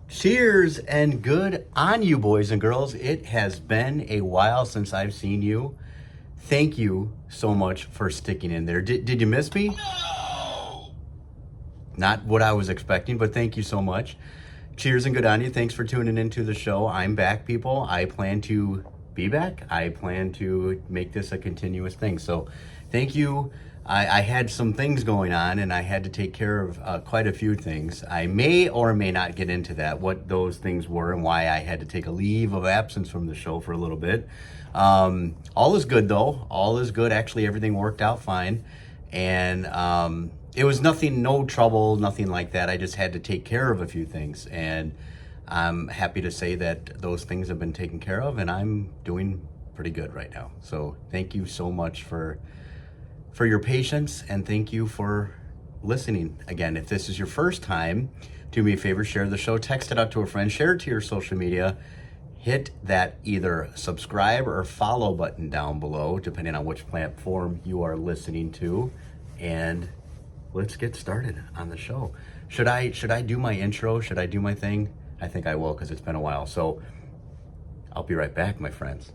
Cheers and good on you, boys and girls. It has been a while since I've seen you. Thank you so much for sticking in there. Did you miss me? Not what I was expecting, but thank you so much. Cheers and good on you. Thanks for tuning into the show. I'm back, people. I plan to be back. I plan to make this a continuous thing. So thank you. I had some things going on and I had to take care of quite a few things. I may or may not get into that, what those things were and why I had to take a leave of absence from the show for a little bit. All is good though. All is good. Actually, everything worked out fine. And it was nothing, no trouble, nothing like that. I just had to take care of a few things. And I'm happy to say that those things have been taken care of and I'm doing pretty good right now. So thank you so much for your patience and thank you for listening. Again, if this is your first time, do me a favor, share the show, text it out to a friend, share it to your social media, hit that either subscribe or follow button down below, depending on which platform you are listening to. And let's get started on the show. Should I do my intro? Should I do my thing? I think I will because it's been a while. So I'll be right back, my friends.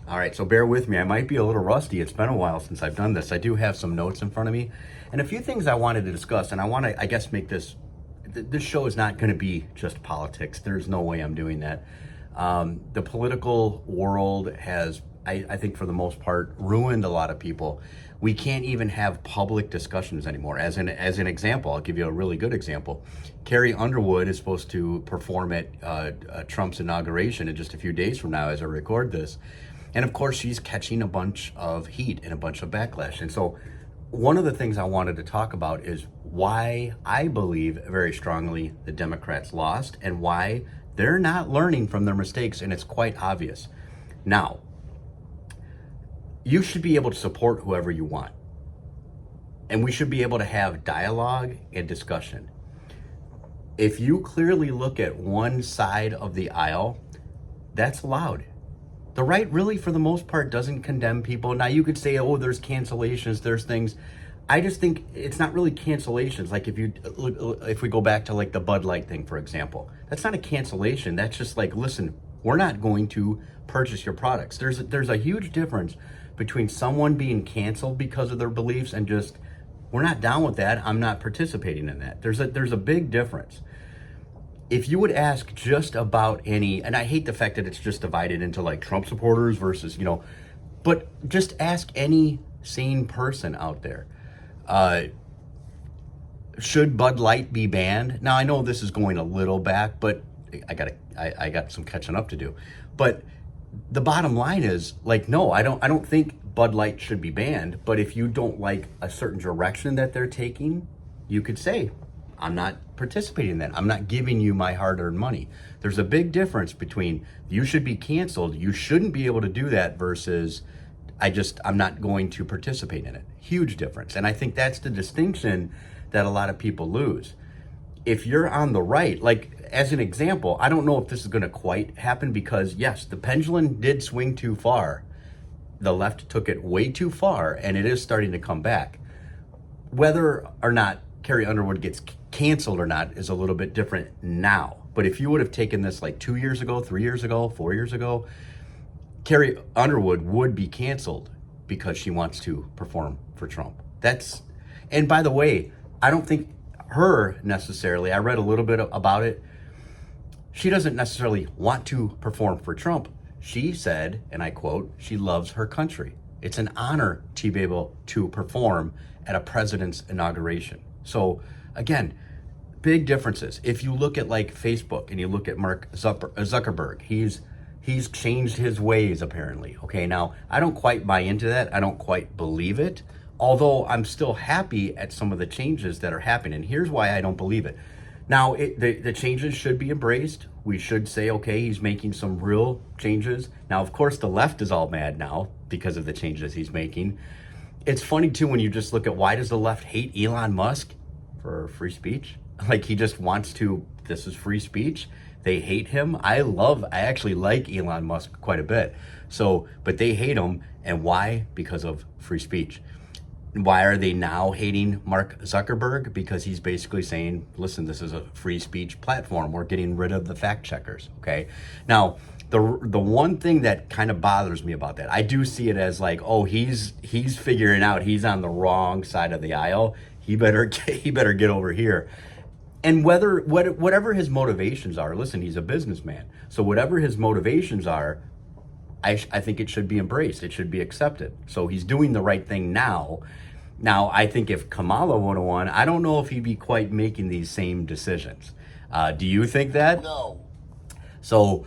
All right, so bear with me. I might be a little rusty. It's been a while since I've done this. I do have some notes in front of me and a few things I wanted to discuss. And I want to, I guess, make this show is not going to be just politics. There's no way I'm doing that. The political world has, I think for the most part, ruined a lot of people. We can't even have public discussions anymore. As an example, I'll give you a really good example. Carrie Underwood is supposed to perform at Trump's inauguration in just a few days from now as I record this. And of course, she's catching a bunch of heat and a bunch of backlash. And so one of the things I wanted to talk about is why I believe very strongly the Democrats lost and why they're not learning from their mistakes. And it's quite obvious. Now, you should be able to support whoever you want. And we should be able to have dialogue and discussion. If you clearly look at one side of the aisle, that's allowed. The right really, for the most part, doesn't condemn people. Now, you could say, oh, there's cancellations, there's things. I just think it's not really cancellations. Like if we go back to like the Bud Light thing, for example, that's not a cancellation. That's just like, listen, we're not going to purchase your products. There's a huge difference between someone being canceled because of their beliefs and just, we're not down with that, I'm not participating in that. There's a big difference. If you would ask just about any, and I hate the fact that it's just divided into like Trump supporters versus, but just ask any sane person out there. Should Bud Light be banned? Now I know this is going a little back, but I got some catching up to do. But the bottom line is like, no, I don't think Bud Light should be banned. But if you don't like a certain direction that they're taking, you could say, I'm not participating in that. I'm not giving you my hard-earned money. There's a big difference between you should be canceled, you shouldn't be able to do that versus I'm not going to participate in it. Huge difference. And I think that's the distinction that a lot of people lose. If you're on the right, like as an example, I don't know if this is going to quite happen because yes, the pendulum did swing too far. The left took it way too far and it is starting to come back. Whether or not Carrie Underwood gets canceled or not is a little bit different now. But if you would have taken this like 2 years ago, 3 years ago, 4 years ago, Carrie Underwood would be canceled because she wants to perform for Trump. And by the way, I don't think her necessarily, I read a little bit about it. She doesn't necessarily want to perform for Trump. She said, and I quote, she loves her country. It's an honor to be able to perform at a president's inauguration. So again, big differences. If you look at like Facebook and you look at Mark Zuckerberg, he's changed his ways apparently. Okay, now I don't quite buy into that. I don't quite believe it, although I'm still happy at some of the changes that are happening. And here's why I don't believe it. Now, the changes should be embraced. We should say, okay, he's making some real changes. Now, of course, the left is all mad now because of the changes he's making. It's funny too when you just look at why does the left hate Elon Musk for free speech? Like he just wants to, this is free speech. They hate him. I actually like Elon Musk quite a bit. So, but they hate him. And why? Because of free speech. Why are they now hating Mark Zuckerberg? Because he's basically saying, listen, this is a free speech platform. We're getting rid of the fact checkers, okay? Now, the one thing that kind of bothers me about that, I do see it as like, oh, he's figuring out he's on the wrong side of the aisle. He better get over here. And whatever his motivations are, listen, he's a businessman. So whatever his motivations are, I think it should be embraced. It should be accepted. So he's doing the right thing now. Now, I think if Kamala would have won, I don't know if he'd be quite making these same decisions. Do you think that? No. So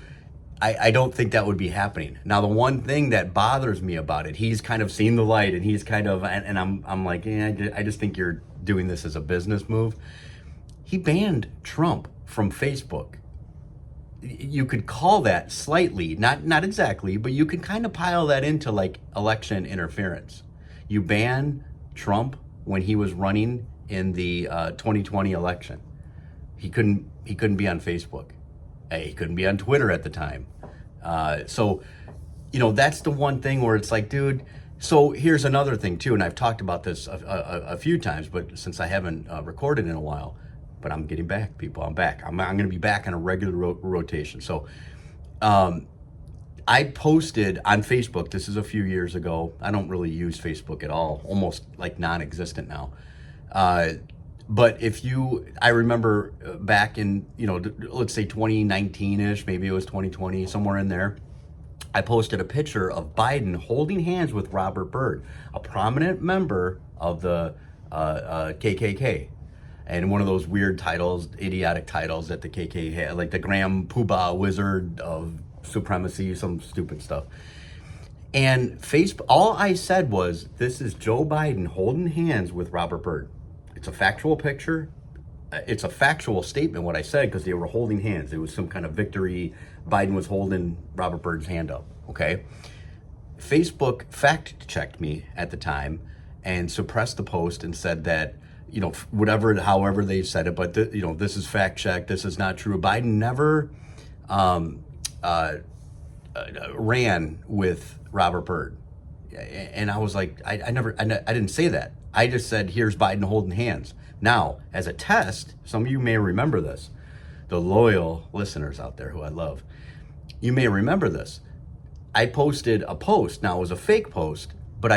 I don't think that would be happening. Now, the one thing that bothers me about it, he's kind of seen the light, and he's kind of, and I'm like, I just think you're doing this as a business move. He banned Trump from Facebook. You could call that slightly, not exactly, but you could kind of pile that into like election interference. You ban Trump when he was running in the 2020 election. He couldn't be on Facebook. He couldn't be on Twitter at the time. So, that's the one thing where it's like, dude. So here's another thing too, and I've talked about this a few times, but since I haven't recorded in a while. But I'm getting back, people. I'm back. I'm going to be back on a regular rotation. So I posted on Facebook, this is a few years ago. I don't really use Facebook at all, almost like non-existent now. But I remember back in, let's say 2019-ish, maybe it was 2020, somewhere in there, I posted a picture of Biden holding hands with Robert Byrd, a prominent member of the KKK. And one of those weird titles, idiotic titles that the KKK had, like the Graham Poobah Wizard of Supremacy, some stupid stuff. And Facebook, all I said was, this is Joe Biden holding hands with Robert Byrd. It's a factual picture. It's a factual statement, what I said, because they were holding hands. It was some kind of victory. Biden was holding Robert Byrd's hand up, okay? Facebook fact-checked me at the time and suppressed the post and said that, however they said it, but this is fact check. This is not true. Biden never ran with Robert Byrd, and I was like, I didn't say that. I just said, here's Biden holding hands. Now, as a test, some of you may remember this. The loyal listeners out there who I love, you may remember this. I posted a post. Now it was a fake post. But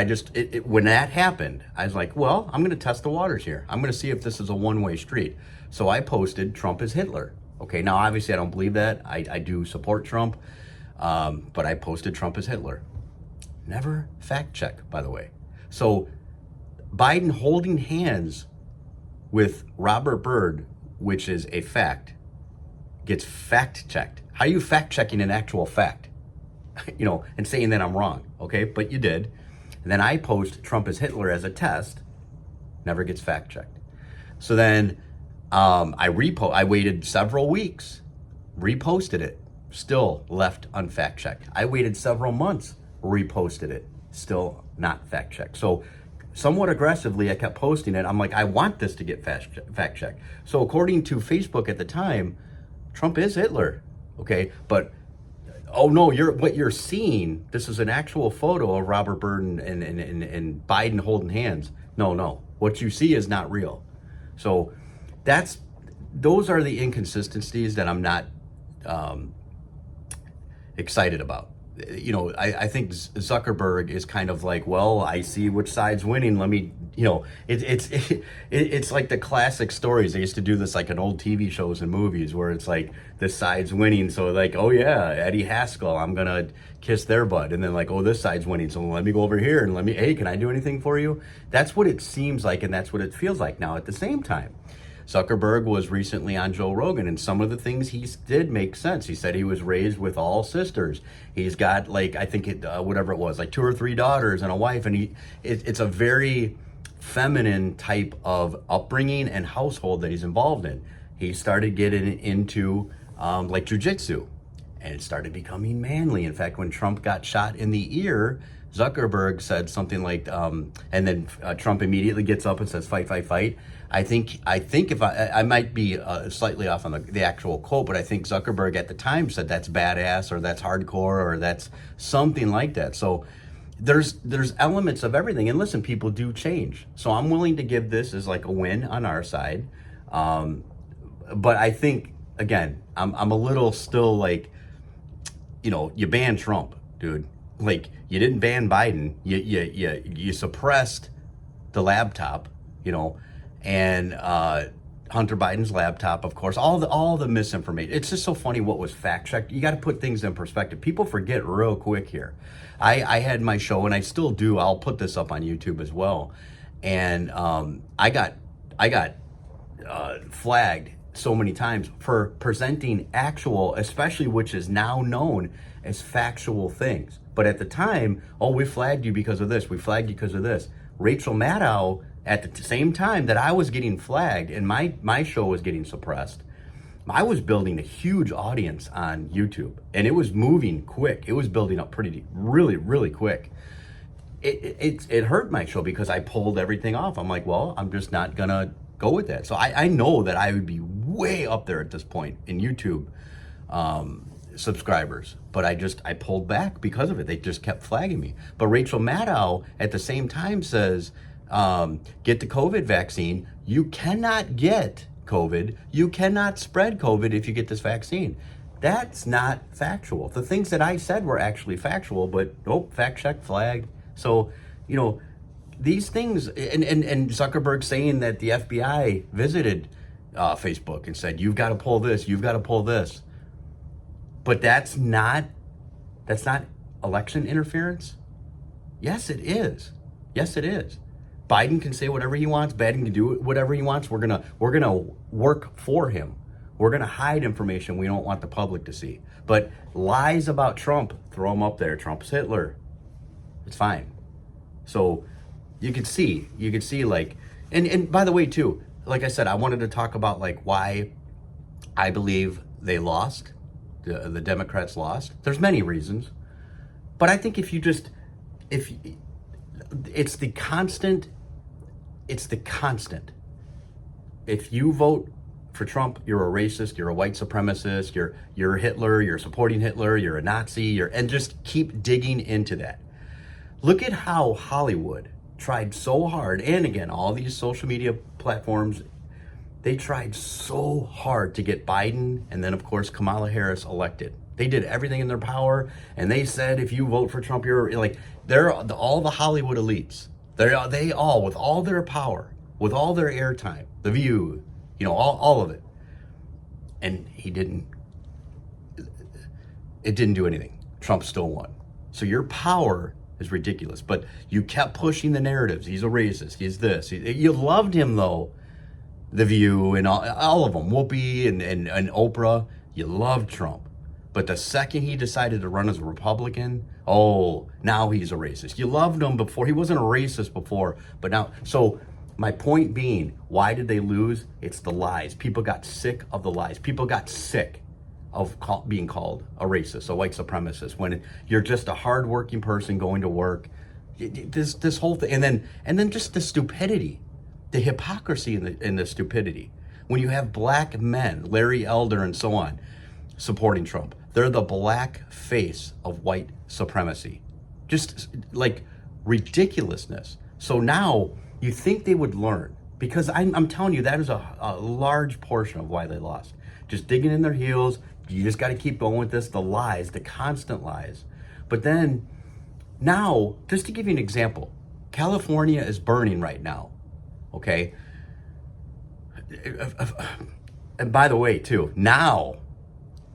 when that happened, I was like, well, I'm going to test the waters here. I'm going to see if this is a one-way street. So I posted Trump is Hitler. Okay, now obviously I don't believe that. I do support Trump, but I posted Trump is Hitler. Never fact check, by the way. So Biden holding hands with Robert Byrd, which is a fact, gets fact checked. How are you fact checking an actual fact? And saying that I'm wrong, okay? But you did. And then I post Trump is Hitler as a test, never gets fact checked. So then I waited several weeks, reposted it, still left unfact checked. I waited several months, reposted it, still not fact checked. So somewhat aggressively, I kept posting it. I'm like, I want this to get fact checked. So according to Facebook at the time, Trump is Hitler, okay? But oh no, what you're seeing, this is an actual photo of Robert Byrd and Biden holding hands. No. What you see is not real. So those are the inconsistencies that I'm not excited about. I think Zuckerberg is kind of like, well, I see which side's winning. Let me, it's like the classic stories. They used to do this like in old TV shows and movies where it's like this side's winning. So like, oh yeah, Eddie Haskell, I'm going to kiss their butt. And then like, oh, this side's winning. So let me go over here and hey, can I do anything for you? That's what it seems like. And that's what it feels like now at the same time. Zuckerberg was recently on Joe Rogan, and some of the things he did make sense. He said he was raised with all sisters. He's got whatever it was, like 2 or 3 daughters and a wife, and it's a very feminine type of upbringing and household that he's involved in. He started getting into like jujitsu, and it started becoming manly. In fact, when Trump got shot in the ear, Zuckerberg said something like, and then Trump immediately gets up and says, "Fight, fight, fight." I think if I might be slightly off on the actual quote, but I think Zuckerberg at the time said that's badass or that's hardcore or that's something like that. So there's elements of everything, and listen, people do change. So I'm willing to give this as like a win on our side, but I think again, I'm a little still like, you banned Trump, dude. Like you didn't ban Biden. You suppressed the laptop, and Hunter Biden's laptop, of course. All the misinformation. It's just so funny what was fact checked. You got to put things in perspective. People forget real quick here. I had my show, and I still do. I'll put this up on YouTube as well. And I got flagged so many times for presenting actual, especially which is now known as factual things. But at the time, we flagged you because of this. We flagged you because of this. Rachel Maddow, at the same time that I was getting flagged and my show was getting suppressed, I was building a huge audience on YouTube, and it was moving quick. It was building up really, really quick. It hurt my show because I pulled everything off. I'm like, well, I'm just not gonna go with that. So I know that I would be way up there at this point in YouTube subscribers, but I pulled back because of it. They just kept flagging me. But Rachel Maddow at the same time says, get the COVID vaccine. You cannot get COVID. You cannot spread COVID if you get this vaccine. That's not factual. The things that I said were actually factual, but nope, fact check, flagged. So, these things, and Zuckerberg saying that the FBI visited Facebook and said, you've got to pull this, you've got to pull this. But that's not election interference? Yes, it is. Yes, it is. Biden can say whatever he wants. Biden can do whatever he wants. We're gonna work for him. We're gonna hide information we don't want the public to see. But lies about Trump, throw him up there. Trump's Hitler. It's fine. So you could see like, and by the way too, like I said, I wanted to talk about like why I believe they lost. The Democrats lost. There's many reasons, but I think if it's the constant. If you vote for Trump, you're a racist, you're a white supremacist, you're Hitler, you're supporting Hitler, you're a Nazi, and just keep digging into that. Look at how Hollywood tried so hard, and again, all these social media platforms, they tried so hard to get Biden and then of course Kamala Harris elected. They did everything in their power, and they said if you vote for Trump, you're like, all the Hollywood elites. They all, with all their power, with all their airtime, The View, all of it. And it didn't do anything. Trump still won. So your power is ridiculous. But you kept pushing the narratives. He's a racist. He's this. You loved him, though. The View and all of them. Whoopi and Oprah. You loved Trump. But the second he decided to run as a Republican, now he's a racist. You loved him before. He wasn't a racist before, but now. So my point being, why did they lose? It's the lies. People got sick of the lies. People got sick of being called a racist, a white supremacist, when you're just a hardworking person going to work. This whole thing, and then just the stupidity, the hypocrisy in the stupidity. When you have black men, Larry Elder and so on, supporting Trump. They're the black face of white supremacy. Just like ridiculousness. So now you think they would learn, because I'm telling you, that is a large portion of why they lost. Just digging in their heels. You just got to keep going with this, the lies, the constant lies. But then now, just to give you an example, California is burning right now, okay? And by the way, too, now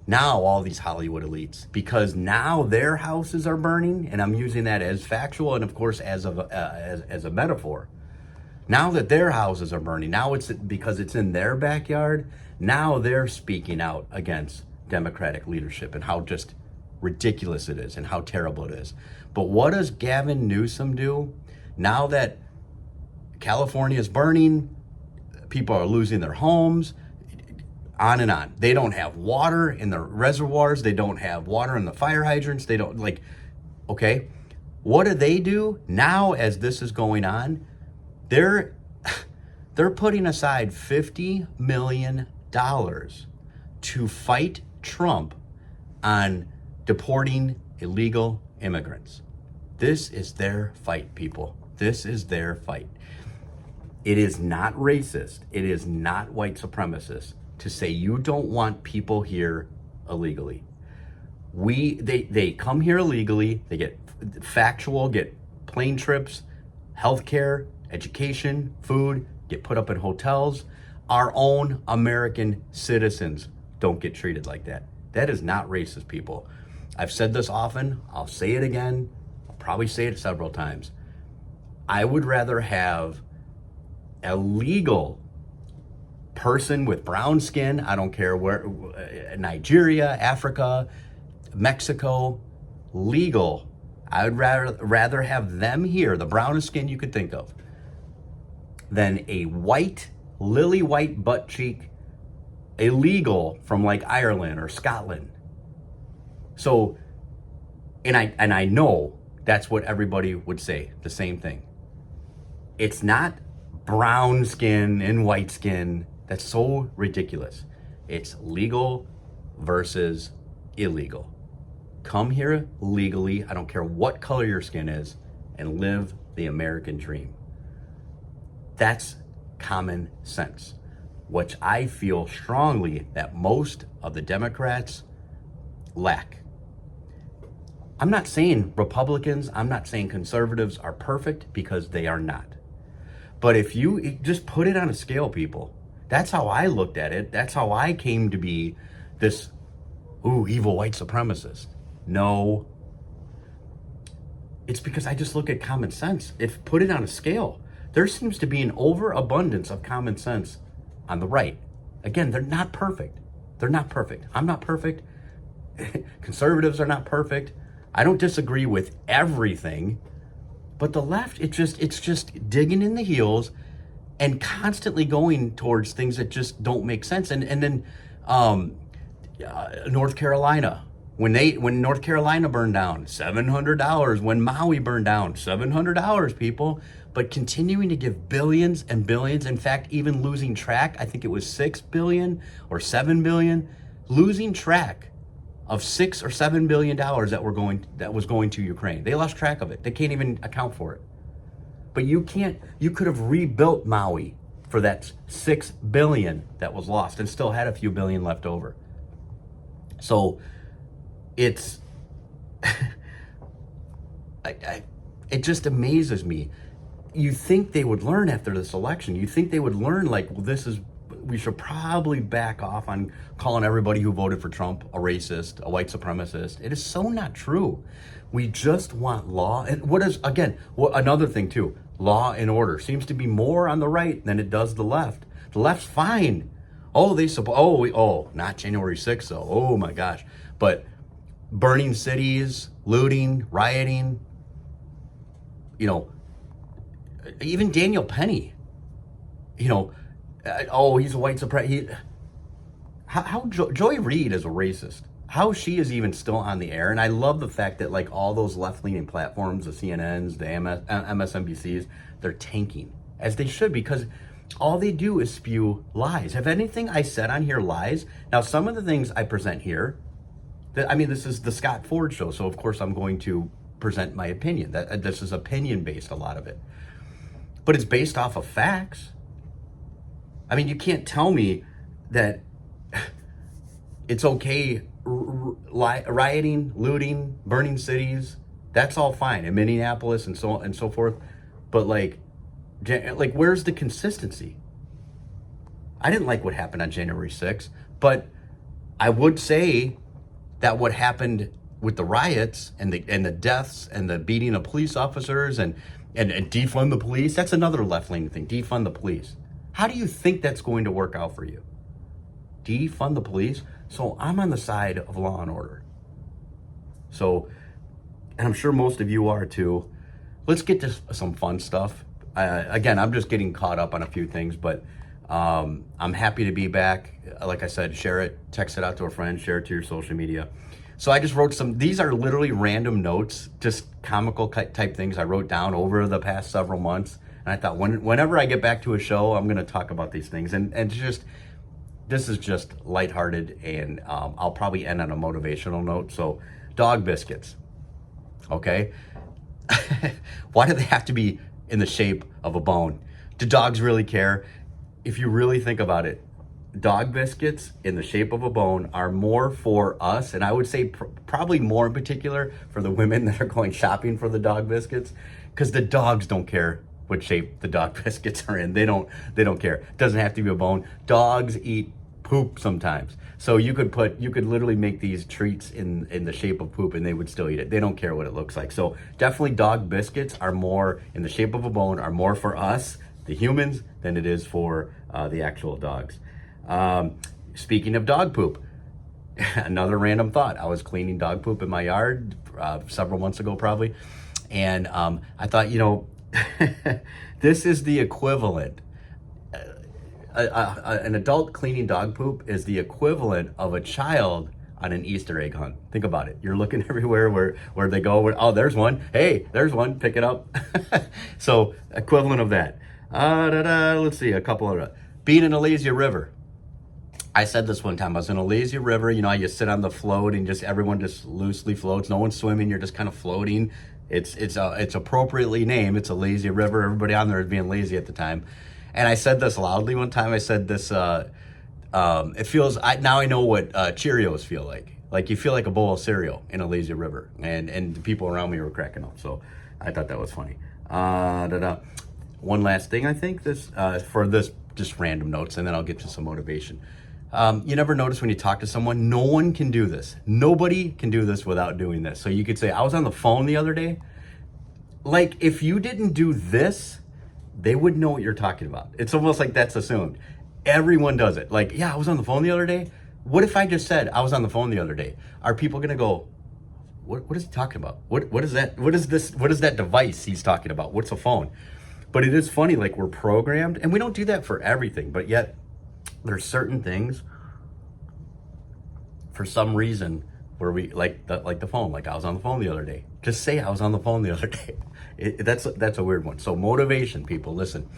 all these Hollywood elites, because now their houses are burning, and I'm using that as factual and of course as a metaphor. Now that their houses are burning, now it's because it's in their backyard, now they're speaking out against Democratic leadership and how just ridiculous it is and how terrible it is. But what does Gavin Newsom do? Now that California is burning, people are losing their homes, on and on. They don't have water in the reservoirs. They don't have water in the fire hydrants. They don't, okay. What do they do now as this is going on? They're putting aside $50 million to fight Trump on deporting illegal immigrants. This is their fight, people. This is their fight. It is not racist. It is not white supremacist to say you don't want people here illegally. They come here illegally. They get get plane trips, healthcare, education, food, get put up in hotels. Our own American citizens don't get treated like that. That is not racist, people. I've said this often. I'll say it again. I'll probably say it several times. I would rather have a legal person with brown skin, I don't care where, Nigeria, Africa, Mexico, legal. I would rather have them here, the brownest skin you could think of, than a white, lily white butt cheek, illegal from like Ireland or Scotland. So, and I know that's what everybody would say, the same thing. It's not brown skin and white skin. That's so ridiculous. It's legal versus illegal. Come here legally, I don't care what color your skin is, and live the American dream. That's common sense, which I feel strongly that most of the Democrats lack. I'm not saying Republicans, I'm not saying conservatives are perfect, because they are not. But if you just put it on a scale, people, that's how I looked at it. That's how I came to be this, evil white supremacist. No. It's because I just look at common sense. If put it on a scale, there seems to be an overabundance of common sense on the right. Again, they're not perfect. They're not perfect. I'm not perfect. Conservatives are not perfect. I don't disagree with everything. But the left, it's just digging in the heels and constantly going towards things that just don't make sense. And then North Carolina, when North Carolina burned down, $700. When Maui burned down, $700, people. But continuing to give billions and billions, in fact, even losing track, I think it was 6 billion or 7 billion, losing track of $6 or $7 billion that was going to Ukraine. They lost track of it. They can't even account for it. But you could have rebuilt Maui for that 6 billion that was lost and still had a few billion left over. So it's it just amazes me. You think they would learn after this election. You think they would learn, like, well, we should probably back off on calling everybody who voted for Trump a racist, a white supremacist. It is so not true. We just want law. And another thing too, law and order seems to be more on the right than it does the left. The left's fine. Not January 6th though. Oh my gosh. But burning cities, looting, rioting, even Daniel Penny, he's a white supremacist. How Joy Reid is a racist. How she is even still on the air. And I love the fact that, like, all those left-leaning platforms, the CNNs, the MSNBCs, they're tanking, as they should, because all they do is spew lies. Have anything I said on here lies? Now, some of the things I present here, this is the Scott Ford show, so of course I'm going to present my opinion. This is opinion-based, a lot of it. But it's based off of facts. You can't tell me that it's okay rioting, looting, burning cities. That's all fine in Minneapolis and so on and so forth. But like where's the consistency? I didn't like what happened on January 6th, but I would say that what happened with the riots and the deaths and the beating of police officers and defund the police, that's another left-leaning thing. Defund the police. How do you think that's going to work out for you? Defund the police? So I'm on the side of law and order. So, and I'm sure most of you are too. Let's get to some fun stuff. Again, I'm just getting caught up on a few things, but I'm happy to be back. Like I said, share it, text it out to a friend, share it to your social media. So I just wrote these are literally random notes, just comical type things I wrote down over the past several months. And I thought whenever I get back to a show, I'm going to talk about these things. And this is just lighthearted, and I'll probably end on a motivational note. So dog biscuits, okay? Why do they have to be in the shape of a bone? Do dogs really care? If you really think about it, dog biscuits in the shape of a bone are more for us, and I would say probably more in particular for the women that are going shopping for the dog biscuits, because the dogs don't care what shape the dog biscuits are in. They don't care. It doesn't have to be a bone. Dogs eat poop sometimes. So you could literally make these treats in the shape of poop and they would still eat it. They don't care what it looks like. So definitely dog biscuits are more in the shape of a bone, are more for us, the humans, than it is for the actual dogs. Speaking of dog poop, another random thought. I was cleaning dog poop in my yard several months ago probably. And I thought, this is the equivalent. An adult cleaning dog poop is the equivalent of a child on an Easter egg hunt. Think about it. You're looking everywhere where they go. Oh, there's one. Hey, there's one. Pick it up. So equivalent of that. Let's see, a couple of being in a lazy river. I said this one time. I was in a lazy river. You sit on the float and everyone just loosely floats. No one's swimming. You're just kind of floating. It's appropriately named. It's a lazy river. Everybody on there is being lazy at the time. And I said this loudly one time. I said this, it feels, now I know what Cheerios feel like. Like you feel like a bowl of cereal in a lazy river. And the people around me were cracking up. So I thought that was funny. One last thing, I think, for this, just random notes, and then I'll get to some motivation. You never notice when you talk to someone, no one can do this. Nobody can do this without doing this. So you could say, I was on the phone the other day. Like if you didn't do this, they wouldn't know what you're talking about. It's almost like that's assumed. Everyone does it. Like, yeah, I was on the phone the other day. What if I just said I was on the phone the other day? Are people gonna go, what is he talking about? What is that? What is this? What is that device he's talking about? What's a phone? But it is funny, like we're programmed, and we don't do that for everything, but yet there's certain things for some reason where we like the phone, like I was on the phone the other day. Just say I was on the phone the other day. That's a weird one. So motivation, people, listen,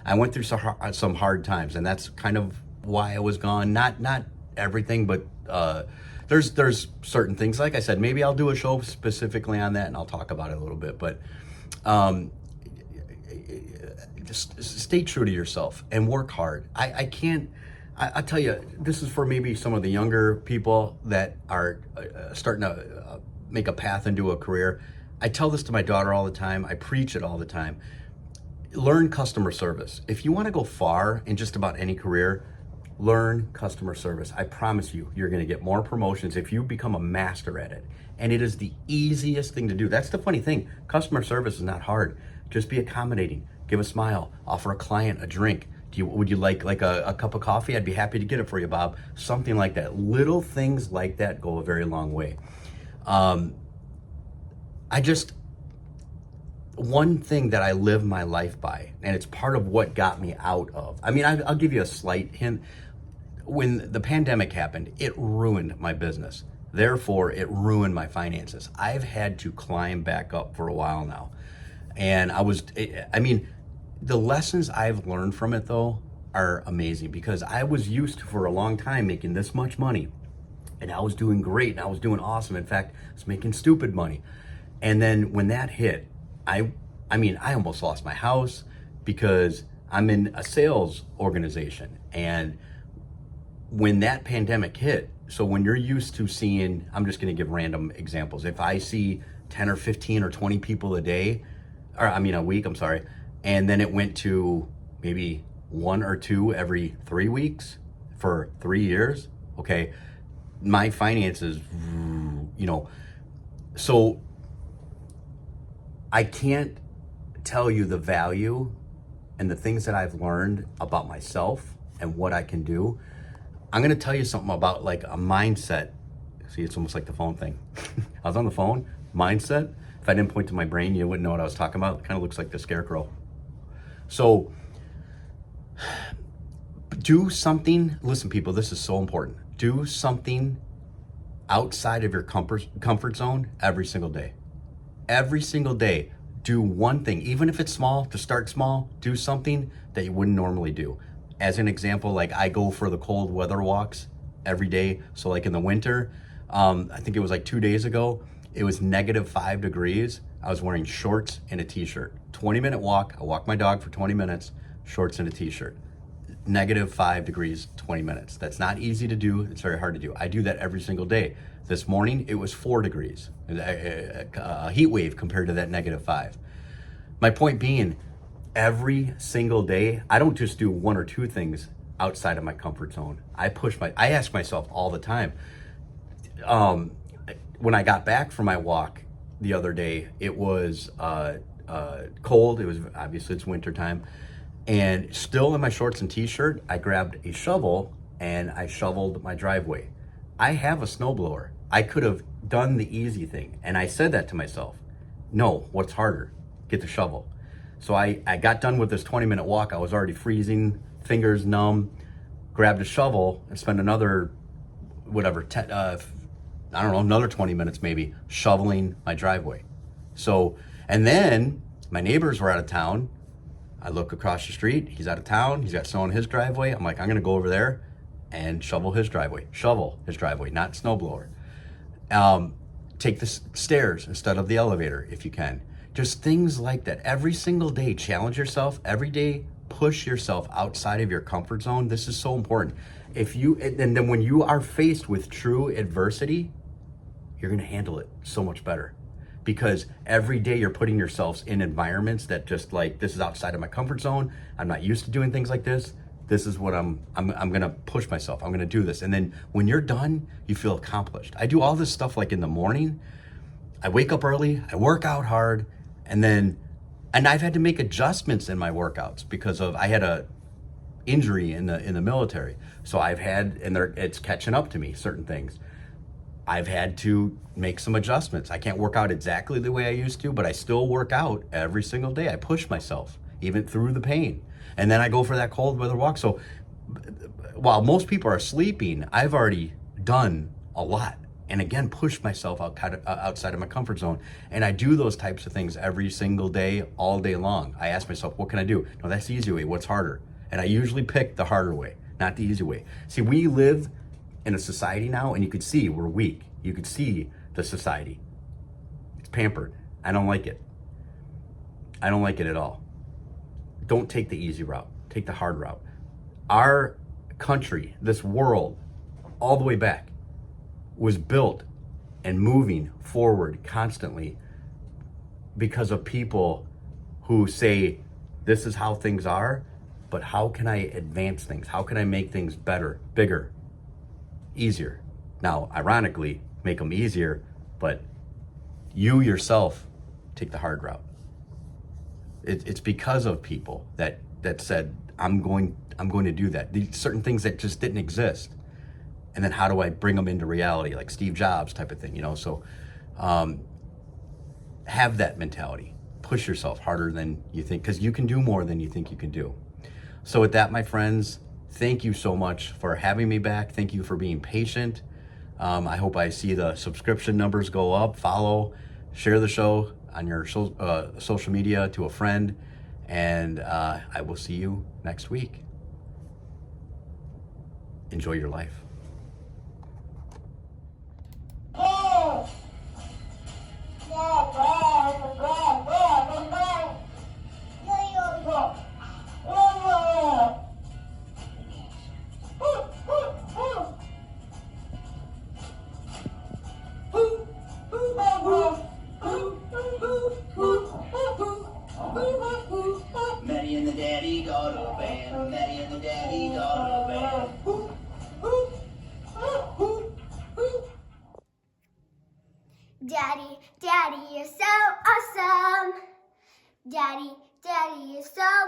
I went through some hard times, and that's kind of why I was gone. Not everything, but there's certain things. Like I said, maybe I'll do a show specifically on that, and I'll talk about it a little bit. But just stay true to yourself and work hard. I tell you, this is for maybe some of the younger people that are starting to make a path into a career. I tell this to my daughter all the time. I preach it all the time. Learn customer service. If you want to go far in just about any career, learn customer service. I promise you, you're going to get more promotions if you become a master at it. And it is the easiest thing to do. That's the funny thing. Customer service is not hard. Just be accommodating. Give a smile. Offer a client a drink. Would you like a cup of coffee? I'd be happy to get it for you, Bob. Something like that. Little things like that go a very long way. One thing that I live my life by, and it's part of what got me out of. I mean, I'll give you a slight hint. When the pandemic happened, it ruined my business. Therefore, it ruined my finances. I've had to climb back up for a while now. And the lessons I've learned from it, though, are amazing, because I was used to, for a long time, making this much money. And I was doing great, and I was doing awesome. In fact, I was making stupid money. And then when that hit, I almost lost my house, because I'm in a sales organization. And when that pandemic hit, so when you're used to seeing, I'm just going to give random examples. If I see 10 or 15 or 20 people a week, and then it went to maybe 1 or 2 every 3 weeks for 3 years, okay, my finances, so I can't tell you the value and the things that I've learned about myself and what I can do. I'm going to tell you something about like a mindset. See, it's almost like the phone thing. I was on the phone, mindset. If I didn't point to my brain, you wouldn't know what I was talking about. It kind of looks like the scarecrow. So do something. Listen, people, this is so important. Do something outside of your comfort zone every single day. Every single day, do one thing, even if it's small, to start small, do something that you wouldn't normally do. As an example, like I go for the cold weather walks every day. So like in the winter, I think it was like 2 days ago, it was -5 degrees. I was wearing shorts and a t-shirt. 20-minute walk. I walk my dog for 20 minutes, shorts and a t-shirt. -5 degrees, 20 minutes. That's not easy to do. It's very hard to do. I do that every single day. This morning, it was 4 degrees, a heat wave compared to that -5. My point being, every single day, I don't just do one or two things outside of my comfort zone. I ask myself all the time. When I got back from my walk the other day, it was cold. It was obviously it's winter time. And still in my shorts and t-shirt, I grabbed a shovel and I shoveled my driveway. I have a snowblower. I could have done the easy thing. And I said that to myself. No, what's harder? Get the shovel. So I got done with this 20-minute walk. I was already freezing, fingers numb, grabbed a shovel and spent another, another 20 minutes maybe shoveling my driveway. So, and then my neighbors were out of town. I look across the street, he's out of town, he's got snow in his driveway. I'm like, I'm gonna go over there and shovel his driveway, not snowblower. Take the stairs instead of the elevator if you can. Just things like that. Every single day, challenge yourself. Every day, push yourself outside of your comfort zone. This is so important. And then when you are faced with true adversity, you're gonna handle it so much better. Because every day you're putting yourselves in environments that just like, this is outside of my comfort zone. I'm not used to doing things like this. This is what I'm gonna push myself. I'm gonna do this. And then when you're done, you feel accomplished. I do all this stuff like in the morning. I wake up early, I work out hard, and I've had to make adjustments in my workouts because I had a injury in the military. So it's catching up to me, certain things. I've had to make some adjustments. I can't work out exactly the way I used to, but I still work out every single day. I push myself, even through the pain. And then I go for that cold weather walk. So while most people are sleeping, I've already done a lot. And again, push myself outside of my comfort zone. And I do those types of things every single day, all day long. I ask myself, what can I do? No, that's the easy way. What's harder? And I usually pick the harder way, not the easy way. See, we live in a society now, and you could see we're weak. You could see the society. It's pampered. I don't like it. I don't like it at all. Don't take the easy route. Take the hard route. Our country, this world, all the way back, was built and moving forward constantly because of people who say, this is how things are, but how can I advance things? How can I make things better, bigger, easier? Now, ironically, make them easier, but you yourself take the hard route. It's because of people that said, I'm going to do that. These certain things that just didn't exist. And then how do I bring them into reality, like Steve Jobs type of thing, So have that mentality. Push yourself harder than you think, because you can do more than you think you can do. So with that, my friends, thank you so much for having me back. Thank you for being patient. I hope I see the subscription numbers go up. Follow, share the show on your social media to a friend, and I will see you next week. Enjoy your life. Maddie and the Daddy got a band. Maddie and the Daddy got a band. Daddy, Daddy, you're so awesome. Daddy, Daddy, you're so